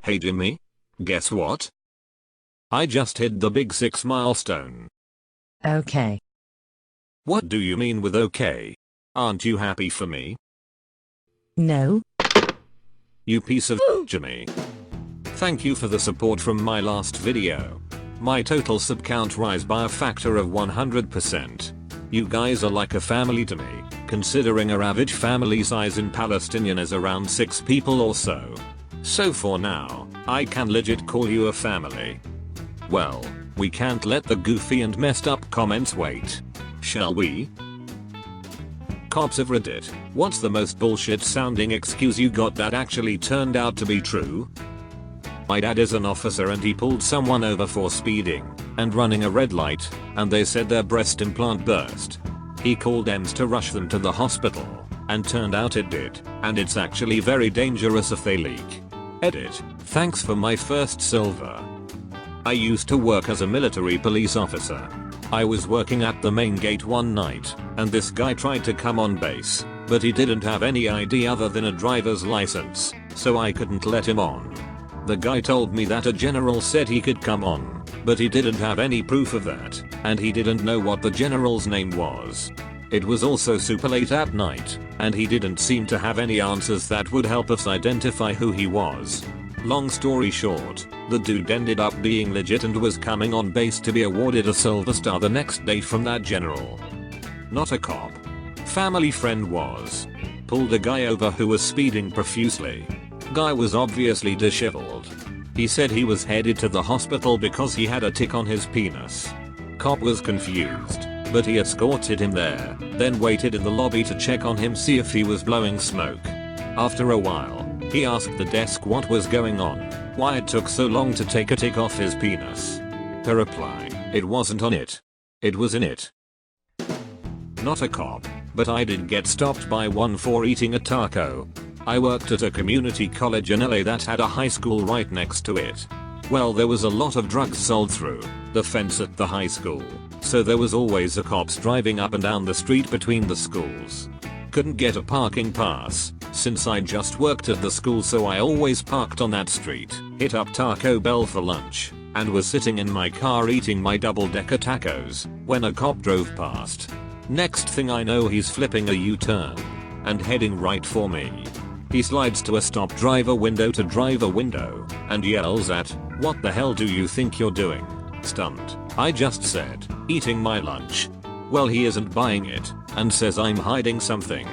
Hey Jimmy? Guess what? I just hit the big 6 milestone. Okay. What do you mean with okay? Aren't you happy for me? No. You piece of Jimmy. Thank you for the support from my last video. My total sub count rise by a factor of 100%. You guys are like a family to me, considering our average family size in Palestinian is around 6 people or so. So for now, I can legit call you a family. Well, we can't let the goofy and messed up comments wait. Shall we? Cops of Reddit, what's the most bullshit sounding excuse you got that actually turned out to be true? My dad is an officer and he pulled someone over for speeding and running a red light, and they said their breast implant burst. He called EMS to rush them to the hospital, and turned out it did, and it's actually very dangerous if they leak. Edit, thanks for my first silver. I used to work as a military police officer. I was working at the main gate one night, and this guy tried to come on base, but he didn't have any ID other than a driver's license, so I couldn't let him on. The guy told me that a general said he could come on, but he didn't have any proof of that, and he didn't know what the general's name was. It was also super late at night, and he didn't seem to have any answers that would help us identify who he was. Long story short, the dude ended up being legit and was coming on base to be awarded a silver star the next day from that general. Not a cop. Family friend was. Pulled a guy over who was speeding profusely. Guy was obviously disheveled. He said he was headed to the hospital because he had a tick on his penis. Cop was confused, but he escorted him there, then waited in the lobby to check on him, see if he was blowing smoke. After a while, he asked the desk what was going on, why it took so long to take a tick off his penis. To reply, it wasn't on it. It was in it. Not a cop, but I did get stopped by one for eating a taco. I worked at a community college in LA that had a high school right next to it. Well, there was a lot of drugs sold through the fence at the high school, so there was always a cops driving up and down the street between the schools. Couldn't get a parking pass, since I just worked at the school, so I always parked on that street, hit up Taco Bell for lunch, and was sitting in my car eating my double-decker tacos, when a cop drove past. Next thing I know, he's flipping a U-turn and heading right for me. He slides to a stop driver window to driver window and yells at, "What the hell do you think you're doing?" Stunned, I just said, "Eating my lunch." Well, he isn't buying it and says I'm hiding something.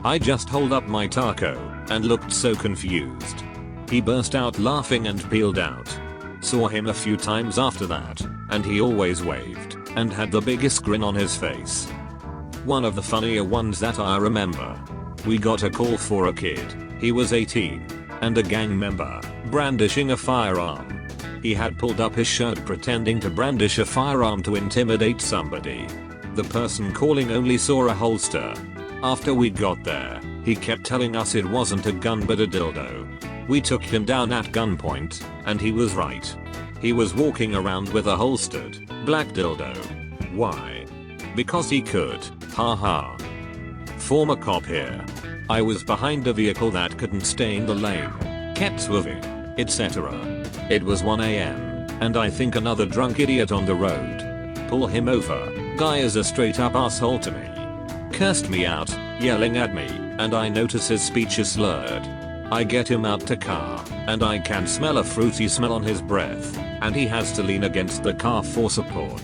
I just hold up my taco and looked so confused. He burst out laughing and peeled out. Saw him a few times after that, and he always waved and had the biggest grin on his face. One of the funnier ones that I remember. We got a call for a kid, he was 18, and a gang member, brandishing a firearm. He had pulled up his shirt pretending to brandish a firearm to intimidate somebody. The person calling only saw a holster. After we got there, he kept telling us it wasn't a gun but a dildo. We took him down at gunpoint, and he was right. He was walking around with a holstered, black dildo. Why? Because he could, haha. Former cop here. I was behind a vehicle that couldn't stay in the lane, kept swerving, etc. It was 1 AM, and I think another drunk idiot on the road. Pull him over. Guy is a straight up asshole to me. Cursed me out, yelling at me, and I notice his speech is slurred. I get him out to car, and I can smell a fruity smell on his breath, and he has to lean against the car for support.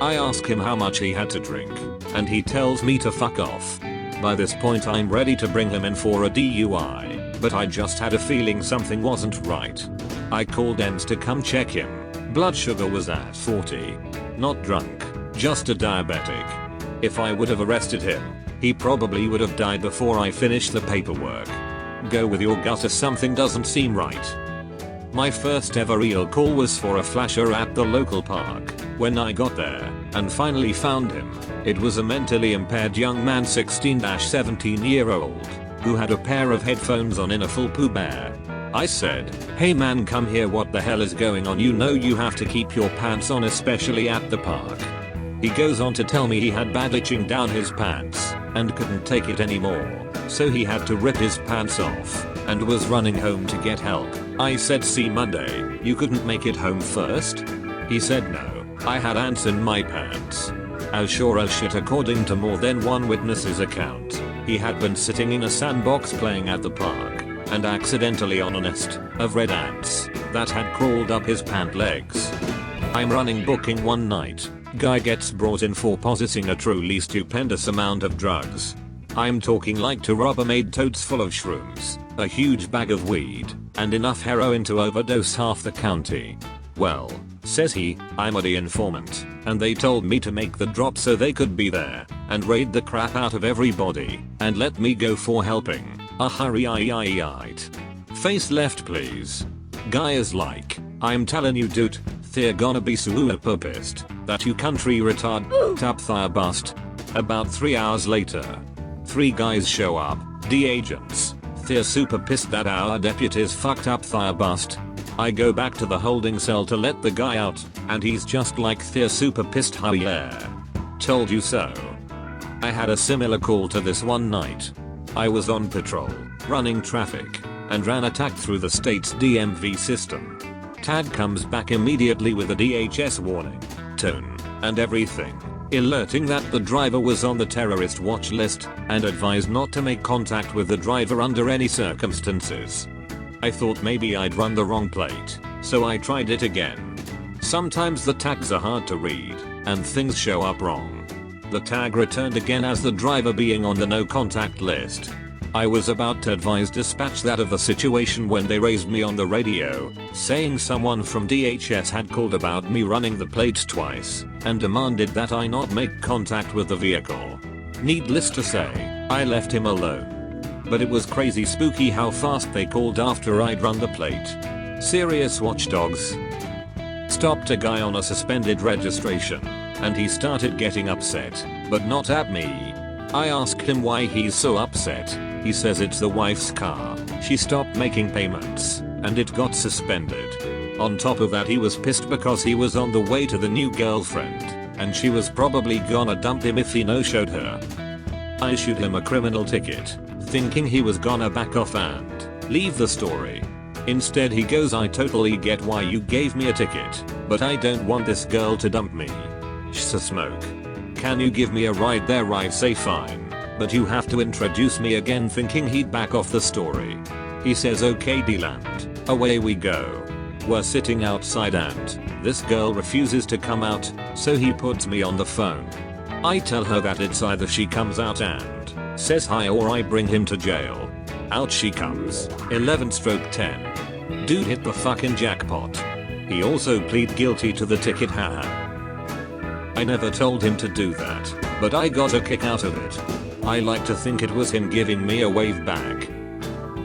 I ask him how much he had to drink, and he tells me to fuck off. By this point I'm ready to bring him in for a DUI, but I just had a feeling something wasn't right. I called EMS to come check him. Blood sugar was at 40. Not drunk, just a diabetic. If I would have arrested him, he probably would have died before I finished the paperwork. Go with your gut if something doesn't seem right. My first ever real call was for a flasher at the local park. When I got there and finally found him, it was a mentally impaired young man, 16-17-year-old, who had a pair of headphones on in a full Pooh Bear. I said, "Hey man, come here, what the hell is going on? You know you have to keep your pants on, especially at the park." He goes on to tell me he had bad itching down his pants and couldn't take it anymore, so he had to rip his pants off. and was running home to get help. I said, see Monday, you couldn't make it home first? He said no, I had ants in my pants. As sure as shit, according to more than one witness's account, he had been sitting in a sandbox playing at the park and accidentally on a nest of red ants that had crawled up his pant legs. I'm running booking one night. Guy gets brought in for possessing a truly stupendous amount of drugs. I'm talking like 2 Rubbermaid totes full of shrooms, a huge bag of weed, and enough heroin to overdose half the county. Well, says he, I'm the informant, and they told me to make the drop so they could be there and raid the crap out of everybody and let me go for helping. Hurry. Face left please. Guy is like, I'm telling you dude, they're gonna be super pissed that you country retard up thigh bust. About 3 hours later, 3 guys show up, D agents. They're super pissed that our deputies fucked up thigh bust. I go back to the holding cell to let the guy out, and he's just like, they're super pissed, how yeah. Told you so. I had a similar call to this one night. I was on patrol, running traffic, and ran attack through the state's DMV system. Tag comes back immediately with a DHS warning, tone, and everything, alerting that the driver was on the terrorist watch list and advised not to make contact with the driver under any circumstances. I thought maybe I'd run the wrong plate, so I tried it again. Sometimes the tags are hard to read, and things show up wrong. The tag returned again as the driver being on the no contact list. I was about to advise dispatch that of the situation when they raised me on the radio, saying someone from DHS had called about me running the plate twice and demanded that I not make contact with the vehicle. Needless to say, I left him alone. But it was crazy spooky how fast they called after I'd run the plate. Serious watchdogs. Stopped a guy on a suspended registration, and he started getting upset, but not at me. I asked him why he's so upset. He says it's the wife's car, she stopped making payments, and it got suspended. On top of that, he was pissed because he was on the way to the new girlfriend, and she was probably gonna dump him if he no-showed her. I issued him a criminal ticket, thinking he was gonna back off and leave the story. Instead he goes, I totally get why you gave me a ticket, but I don't want this girl to dump me. Smoke. Can you give me a ride there? I say fine, but you have to introduce me again, thinking he'd back off the story. He says okay, D-land. Away we go. We're sitting outside and this girl refuses to come out, so he puts me on the phone. I tell her that it's either she comes out and says hi or I bring him to jail. Out she comes. 11/10. Dude hit the fucking jackpot. He also plead guilty to the ticket, haha. I never told him to do that, but I got a kick out of it. I like to think it was him giving me a wave back.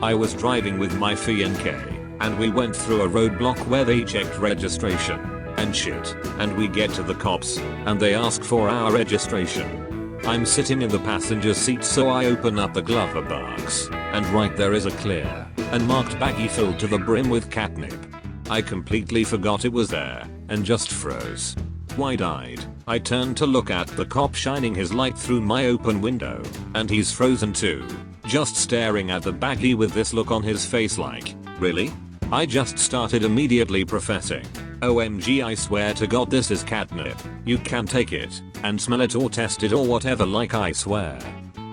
I was driving with my fiancé, and we went through a roadblock where they checked registration and shit, and we get to the cops, and they ask for our registration. I'm sitting in the passenger seat, so I open up the glove box, and right there is a clear and marked baggie filled to the brim with catnip. I completely forgot it was there, and just froze. Wide-eyed, I turned to look at the cop shining his light through my open window, and he's frozen too, just staring at the baggie with this look on his face like, really? I just started immediately professing, OMG, I swear to God this is catnip, you can take it, and smell it or test it or whatever, like I swear.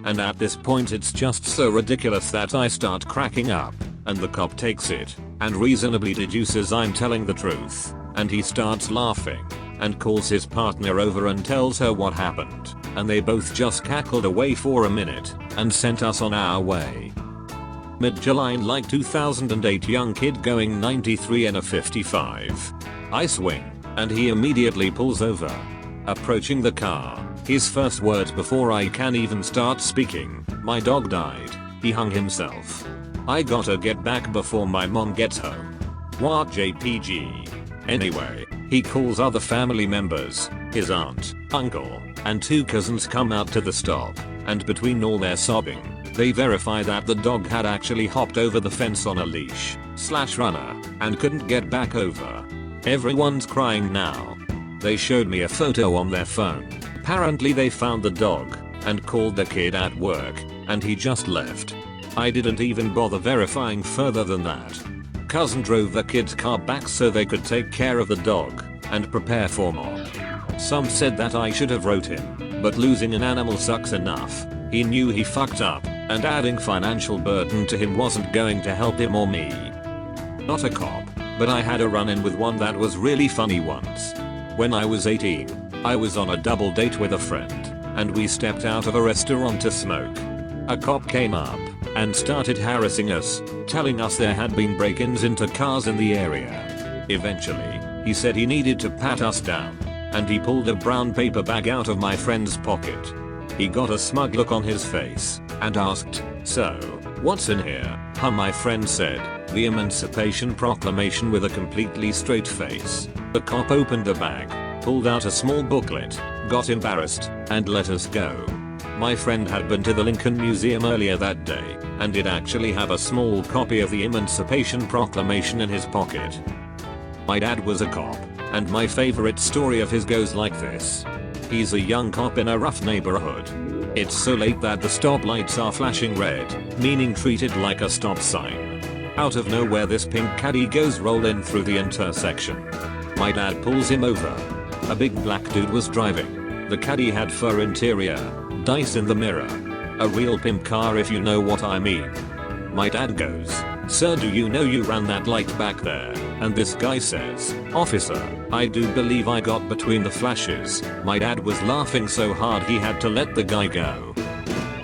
And at this point it's just so ridiculous that I start cracking up, and the cop takes it, and reasonably deduces I'm telling the truth, and he starts laughing, and calls his partner over and tells her what happened, and they both just cackled away for a minute, and sent us on our way. Mid-July, like 2008, young kid going 93 in a 55. I swing, and he immediately pulls over. Approaching the car, his first words before I can even start speaking, my dog died, he hung himself. I gotta get back before my mom gets home. What JPG? Anyway, he calls other family members, his aunt, uncle, and 2 cousins come out to the stop, and between all their sobbing, they verify that the dog had actually hopped over the fence on a leash/runner, and couldn't get back over. Everyone's crying now. They showed me a photo on their phone. Apparently they found the dog, and called the kid at work, and he just left. I didn't even bother verifying further than that. Cousin drove the kid's car back so they could take care of the dog and prepare for more. Some said that I should have wrote him, but losing an animal sucks enough. He knew he fucked up, and adding financial burden to him wasn't going to help him or me. Not a cop, but I had a run-in with one that was really funny once. When I was 18, I was on a double date with a friend, and we stepped out of a restaurant to smoke. A cop came up and started harassing us, telling us there had been break-ins into cars in the area. Eventually, he said he needed to pat us down, and he pulled a brown paper bag out of my friend's pocket. He got a smug look on his face and asked, "So, what's in here?" My friend said, "The Emancipation Proclamation," with a completely straight face. The cop opened the bag, pulled out a small booklet, got embarrassed, and let us go. My friend had been to the Lincoln Museum earlier that day, and did actually have a small copy of the Emancipation Proclamation in his pocket. My dad was a cop, and my favorite story of his goes like this. He's a young cop in a rough neighborhood. It's so late that the stoplights are flashing red, meaning treated like a stop sign. Out of nowhere, this pink caddy goes rolling through the intersection. My dad pulls him over. A big black dude was driving. The caddy had fur interior, dice in the mirror. A real pimp car, if you know what I mean. My dad goes, "Sir, do you know you ran that light back there?" And this guy says, "Officer, I do believe I got between the flashes." My dad was laughing so hard he had to let the guy go.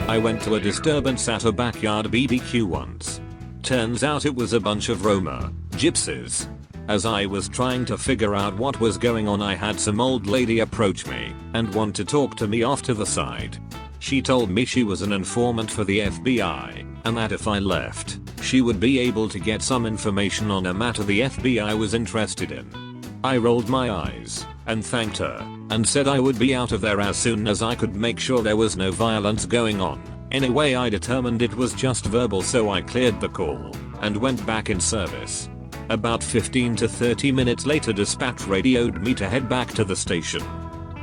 I went to a disturbance at a backyard BBQ once. Turns out it was a bunch of Roma gypsies. As I was trying to figure out what was going on, I had some old lady approach me and want to talk to me off to the side. She told me she was an informant for the FBI, and that if I left, she would be able to get some information on a matter the FBI was interested in. I rolled my eyes and thanked her and said I would be out of there as soon as I could make sure there was no violence going on. Anyway, I determined it was just verbal, so I cleared the call and went back in service. About 15 to 30 minutes later, dispatch radioed me to head back to the station.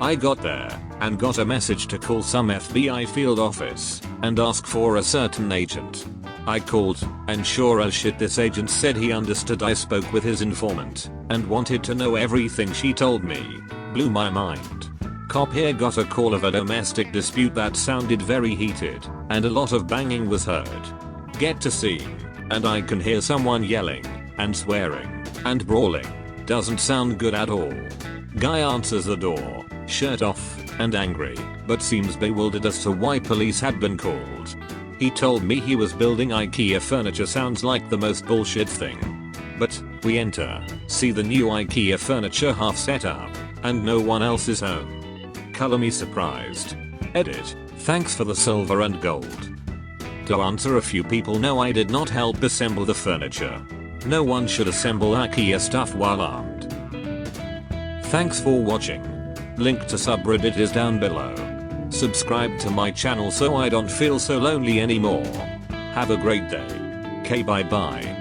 I got there and got a message to call some FBI field office and ask for a certain agent. I called, and sure as shit this agent said he understood I spoke with his informant and wanted to know everything she told me. Blew my mind. Cop here got a call of a domestic dispute that sounded very heated, and a lot of banging was heard. Get to scene, and I can hear someone yelling and swearing and brawling. Doesn't sound good at all. Guy answers the door, shirt off and angry, but seems bewildered as to why police had been called. He told me he was building IKEA furniture. Sounds like the most bullshit thing. But we enter, see the new IKEA furniture half set up, and no one else is home. Color me surprised. Edit. Thanks for the silver and gold. To answer a few people, no, I did not help assemble the furniture. No one should assemble IKEA stuff while armed. Thanks for watching. Link to subreddit is down below. Subscribe to my channel so I don't feel so lonely anymore. Have a great day. Okay, bye bye.